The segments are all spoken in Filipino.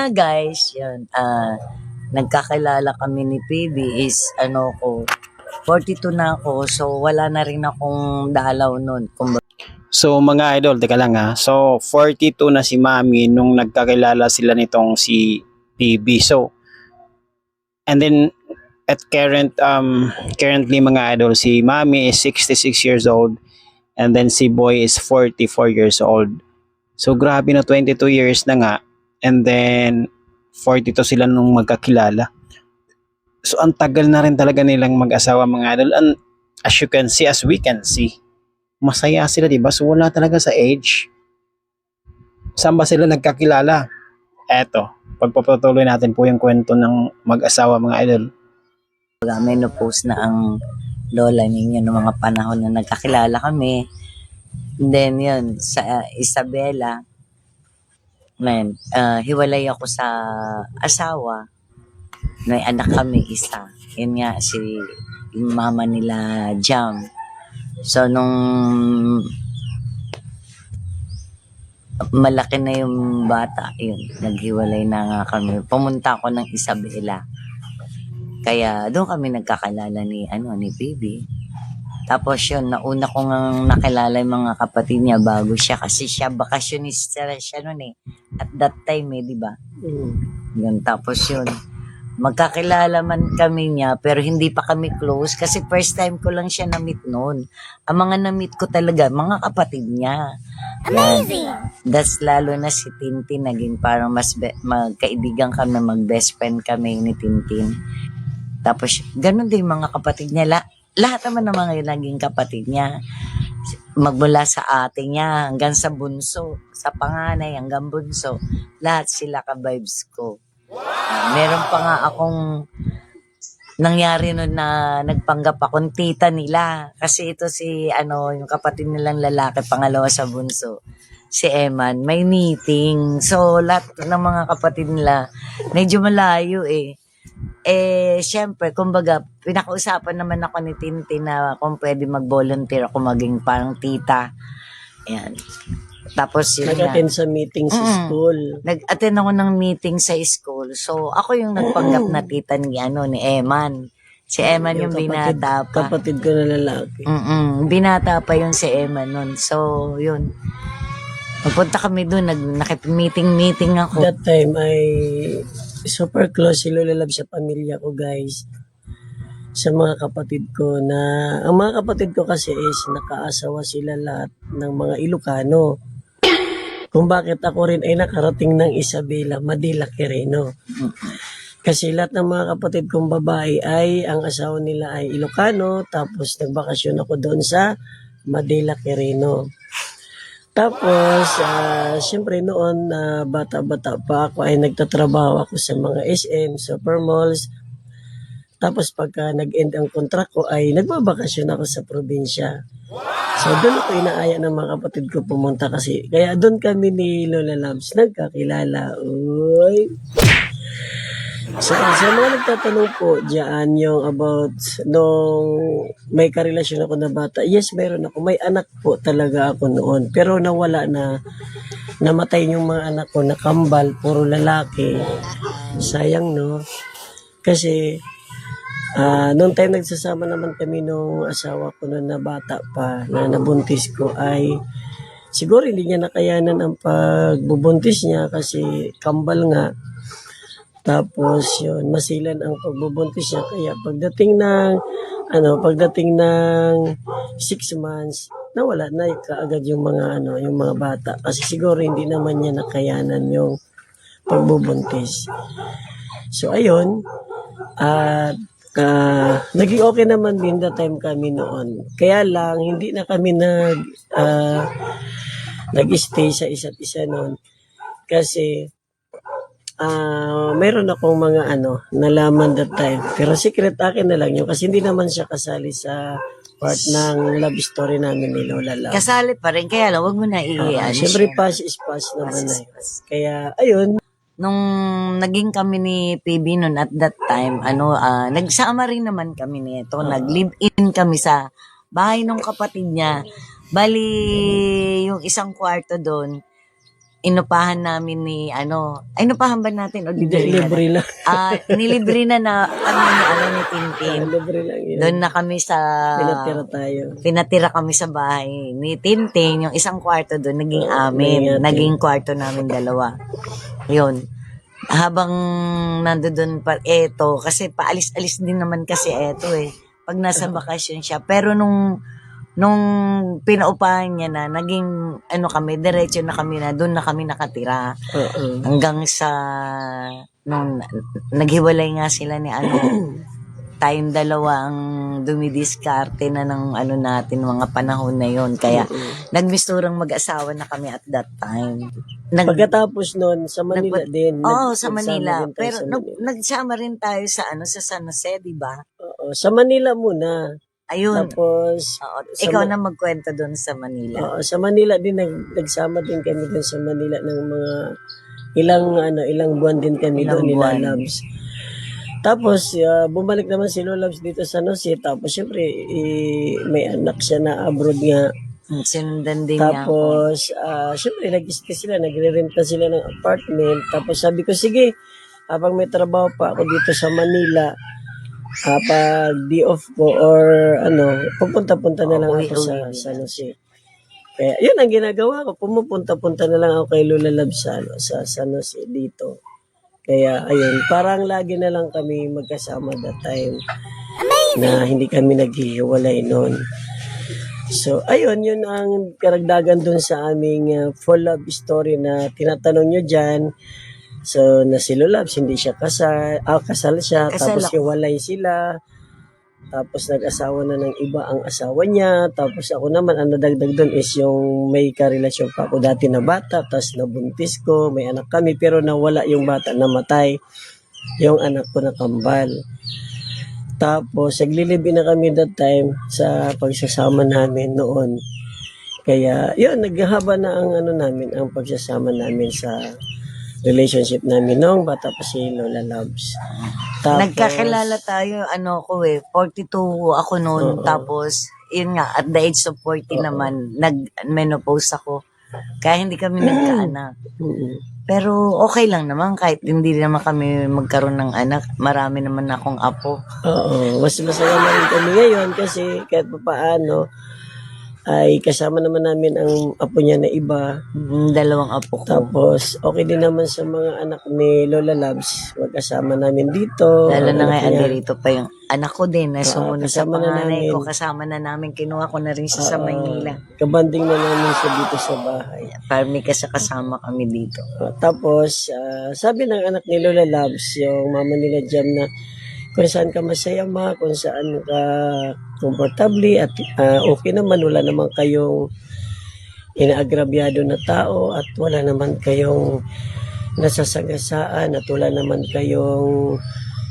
nga guys, yun, nagkakilala kami ni PB is ano ko, 42 na ako, so wala na rin akong dalaw nun. So mga idol, teka lang ha. So 42 na si Mami nung nagkakilala sila nitong si PB. So and then at currently mga idol, si Mami is 66 years old and then si Boy is 44 years old. So grabe na 22 years na nga and then 42 sila nung magkakilala. So ang tagal na rin talaga nilang mag-asawa mga idol, and as you can see, as we can see, masaya sila, di ba? So wala talaga sa age. Saan ba sila nagkakilala? Eto, pagpapatuloy natin po yung kwento ng mag-asawa mga idol. May no-post na ang lola ninyo noong mga panahon na nagkakilala kami. And then yun, sa Isabela, hiwalay ako sa asawa. May anak kami isa. Yun nga, yung mama nila Jam. So, nung malaki na yung bata, yun, naghiwalay na nga kami. Pumunta ako ng Isabela. Kaya doon kami nagkakalala ni Bibi. Tapos yun, nauna ko nga nakilala yung mga kapatid niya bago siya. Kasi siya, bakasyonista siya noon eh. At that time di ba? Yun, tapos yun. Magkakilala man kami niya, pero hindi pa kami close kasi first time ko lang siya na-meet noon. Ang mga na-meet ko talaga, mga kapatid niya. Amazing! Das lalo na si Tintin, naging parang mas magkaibigan kami, mag-best friend kami ni Tintin. Tapos, ganun din mga kapatid niya. Lahat naman ng mga naging kapatid niya. Magmula sa ate niya hanggang sa bunso, sa panganay hanggang bunso. Lahat sila ka-vibes ko. Meron pa nga akong nangyari nun na nagpanggap akong tita nila. Kasi ito yung kapatid nilang lalaki, pangalawa sa bunso, si Eman, may meeting. So, lahat ng mga kapatid nila, medyo malayo syempre, kumbaga, pinakausapan naman ako ni Tintin na kung pwede mag-volunteer ako maging parang tita. Ayan. Tapos yun nag-attend sa meeting sa school. Nag-attend ako ng meeting sa school. So, ako yung nagpanggap na tita ni Eman. Si Eman yung binata pa. Kapatid ko na lalaki. Binata pa yun si Eman nun. So, yun. Magpunta kami doon, nakip-meeting ako. That time ay super close si Lola Love sa pamilya ko, guys. Sa mga kapatid ko na, ang mga kapatid ko kasi is nakaasawa sila lahat ng mga Ilocano. Kung bakit ako rin ay nakarating ng Isabela, Manila, Quirino. Kasi lahat ng mga kapatid kong babae ay ang asawa nila ay Ilocano, tapos nagbakasyon ako doon sa Manila, Quirino. Tapos, siyempre noon, bata-bata pa ako ay nagtatrabaho ako sa mga SM, supermalls. Tapos pagka nag-end ang contract ko ay nagbabakasyon ako sa probinsya. So doon ako inaaya ng mga kapatid ko pumunta kasi. Kaya doon kami ni Lola Labs nagkakilala. Uy! So sa mga nagtatanong po diyan yung about nung may karelasyon ako na bata. Yes, meron ako. May anak po talaga ako noon. Pero nawala na. Namatay yung mga anak ko na kambal. Puro lalaki. Sayang no? Kasi noong time nagsasama naman kami nung asawa ko na bata pa, na nabuntis ko ay siguro hindi niya nakayanan ang pagbubuntis niya kasi kambal nga. Tapos yun, masilan ang pagbubuntis niya kaya pagdating ng 6 months, nawala na kaagad yung mga bata kasi siguro hindi naman niya nakayanan yung pagbubuntis. So ayun, naging okay naman din the time kami noon. Kaya lang, hindi na kami nag-stay sa isa't isa noon. Kasi, meron akong mga nalaman that time. Pero secret akin na lang yun kasi hindi naman siya kasali sa part ng love story namin ni Lola Love. Kasali pa rin, kaya lang, wag mo na Siyempre, pass is pass naman na yun. Kaya, ayun. Nung naging kami ni PB noon at that time, nagsama rin naman kami nito. Nag-live-in kami sa bahay ng kapatid niya. Bali, yung isang kwarto doon, inupahan namin ni ay inupahan ba natin o libre na? Libre lang. Nilibre na kami ni Tintin. Libre lang yun. Doon na kami sa Pinatira tayo. pinatira kami sa bahay ni Tintin, yung isang kwarto doon naging amin, naging atin. naging kwarto namin dalawa. Yun. Habang nandoon pa eto kasi paalis-alis din naman kasi eto pag nasa bakasyon siya. Pero nung pinaupahan niya na, naging kami, diretso na kami na, doon na kami nakatira. Oo. Hanggang sa, nung naghiwalay nga sila ni tayong dalawa ang dumidiskarte na ng natin, mga panahon na yon. Kaya, nagmisturang mag-asawa na kami at that time. Pagkatapos nun, sa Manila din. Sa nagsama Manila. din tayo Pero sa Manila. nagsama rin tayo sa sa San Jose, di ba? Oo, sa Manila muna. Ayun. Tapos, Oo. sa Ikaw na magkwento doon sa Manila. sa Manila din, nagsama din kami din sa Manila ng mga ilang buwan din kami Ilang doon nila buwan. Labs. Tapos, bumalik naman si Lolo Labs dito sa San Jose. Tapos, syempre, may anak siya na abroad nga. Sinundan din niya ako. Tapos, syempre, nag-stay sila, nagre-renta sila ng apartment. Tapos, sabi ko, sige, habang may trabaho pa ako dito sa Manila, pag di off ko or pupunta-punta na lang ako sa San Jose. Kaya, yun ang ginagawa ko. Pumupunta-punta na lang ako kay Lola Love sa San Jose dito. Kaya, ayun, parang lagi na lang kami magkasama that time. Na hindi kami naghihiwalay noon. So, ayun, yun ang karagdagan dun sa aming full love story na tinatanong nyo dyan. So, na si Lolabs, hindi siya kasal siya, Kasal tapos ako. iwalay sila. Tapos nag-asawa na ng iba ang asawa niya. Tapos ako naman, ang nadagdag doon is yung may karelasyon pa ako dati na bata. Tapos nabuntis ko, may anak kami, pero nawala yung bata, namatay. Yung anak ko na kambal. Tapos, naglilibi na kami that time sa pagsasama namin noon. Kaya, yun, naghahaba na ang ang pagsasama namin sa relationship namin noong bata pa si Lola Labs. Tapos, Nagkakilala tayo, 42 ako noon. Oo. Tapos, yun nga, at the age of 40 naman, nag-menopause ako. Kaya hindi kami nagkaanak. Pero okay lang naman, kahit hindi naman kami magkaroon ng anak. Marami naman akong apo. Oo, mas masaya na rin kami ngayon kasi kahit pa paano ay kasama naman namin ang apo niya na iba. Dalawang apo ko. Tapos, okay din naman sa mga anak ni Lola Labs. Magkasama namin dito. Lalo na Anak ngayon, niya. dito pa yung anak ko din na sumunod sa kasama na panganay namin. ko. Kasama na namin. Kinuha ko na rin siya sa Maynila. Kabanding na namin siya dito sa bahay. Para may kasama kami dito. Tapos, sabi ng anak ni Lola Labs, yung mama nila Jam na kung saan ka masaya ma, kung saan ka komportable at okay naman, wala naman kayong inaagrabyado na tao at wala naman kayong nasasagasaan at wala naman kayong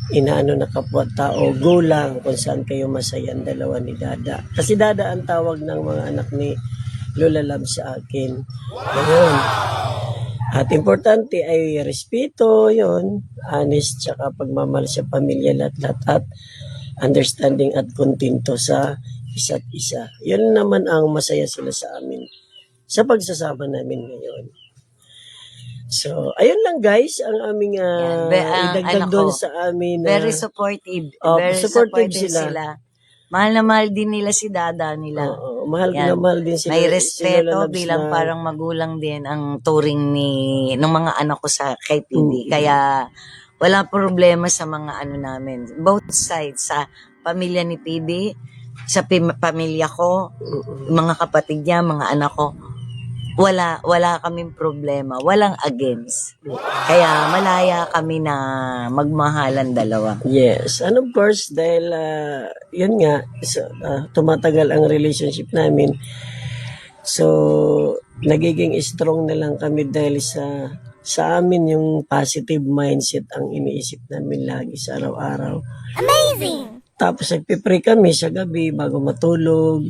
inaano na kapwa-tao, go lang kung saan kayo masaya ang dalawa ni Dada. Kasi Dada ang tawag ng mga anak ni Lola Love sa akin. Ayun. At importante ay respeto, yon, honest, tsaka pagmamahal sa pamilya, lahat-lahat, at understanding at kontento sa isa't isa. Yun naman ang masaya sila sa amin sa pagsasama namin ngayon. So, ayun lang guys, ang aming idagdag anak doon ko, sa amin. very supportive. Oh, Very supportive supportive sila. sila. Mahal na mahal din nila si Dada nila. Oo, mahal Yan. na mahal din sila. May si respeto Lola Labs bilang na- parang magulang din ang turing ng mga anak ko sa kay PD. Kaya wala problema sa mga namin. Both sides, sa pamilya ni PD, sa pamilya ko, mga kapatid niya, mga anak ko. Wala kaming problema. Walang against. Kaya malaya kami na magmahalan dalawa. Yes. And of course, dahil yun nga, tumatagal ang relationship namin. So, nagiging strong na lang kami dahil sa amin yung positive mindset ang iniisip namin lagi sa araw-araw. Amazing! Tapos nagpipray kami sa gabi bago matulog.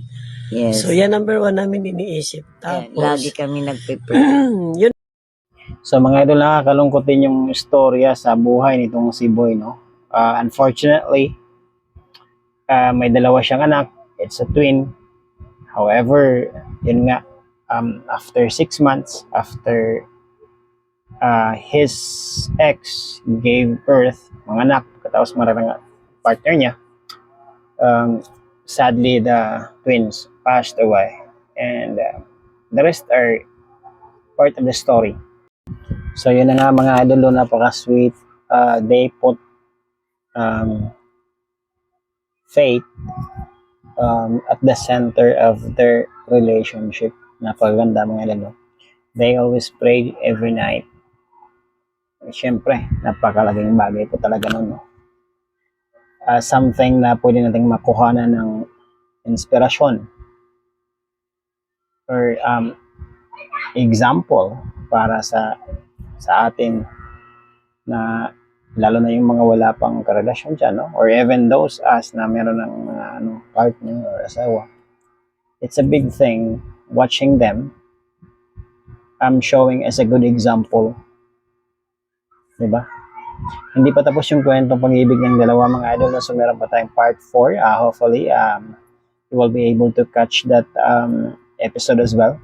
Yes. So, yan number one namin iniisip. Yan, Tapos, lagi kami nagpe-pray. yun. So mga idol, nakakalungkot din yung istorya sa buhay nitong si Boy, no? Unfortunately, may dalawa siyang anak. It's a twin. However, yun nga, after 6 months, after his ex gave birth, mga anak, katapos mararang partner niya. Sadly, the twins passed away, and the rest are part of the story. So yun na nga mga idol, napaka-sweet. They put faith at the center of their relationship. Napakaganda mga idol. They always pray every night. Siyempre, napakalaging bagay po talaga nun. No? Something na pwede nating makuhanan ng inspirasyon or example para sa atin, na lalo na yung mga wala pang karelasyon dyan, no? Or even those us na meron ng mga partner or asawa. It's a big thing watching them. I'm showing as a good example, diba? Hindi pa tapos yung kwentong pag-ibig ng dalawa mga idol, so meron pa tayong part 4. Hopefully you will be able to catch that episode as well.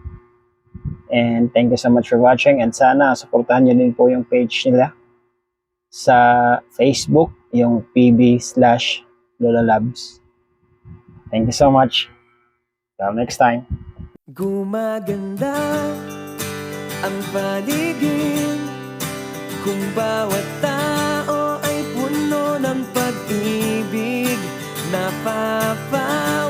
And thank you so much for watching, and sana supportahan nyo din po yung page nila sa Facebook, yung PB/Lola Labs. Thank you so much. Till next time. Gumaganda ang paligid kung bawat tao ay puno ng pag-ibig. Napapawi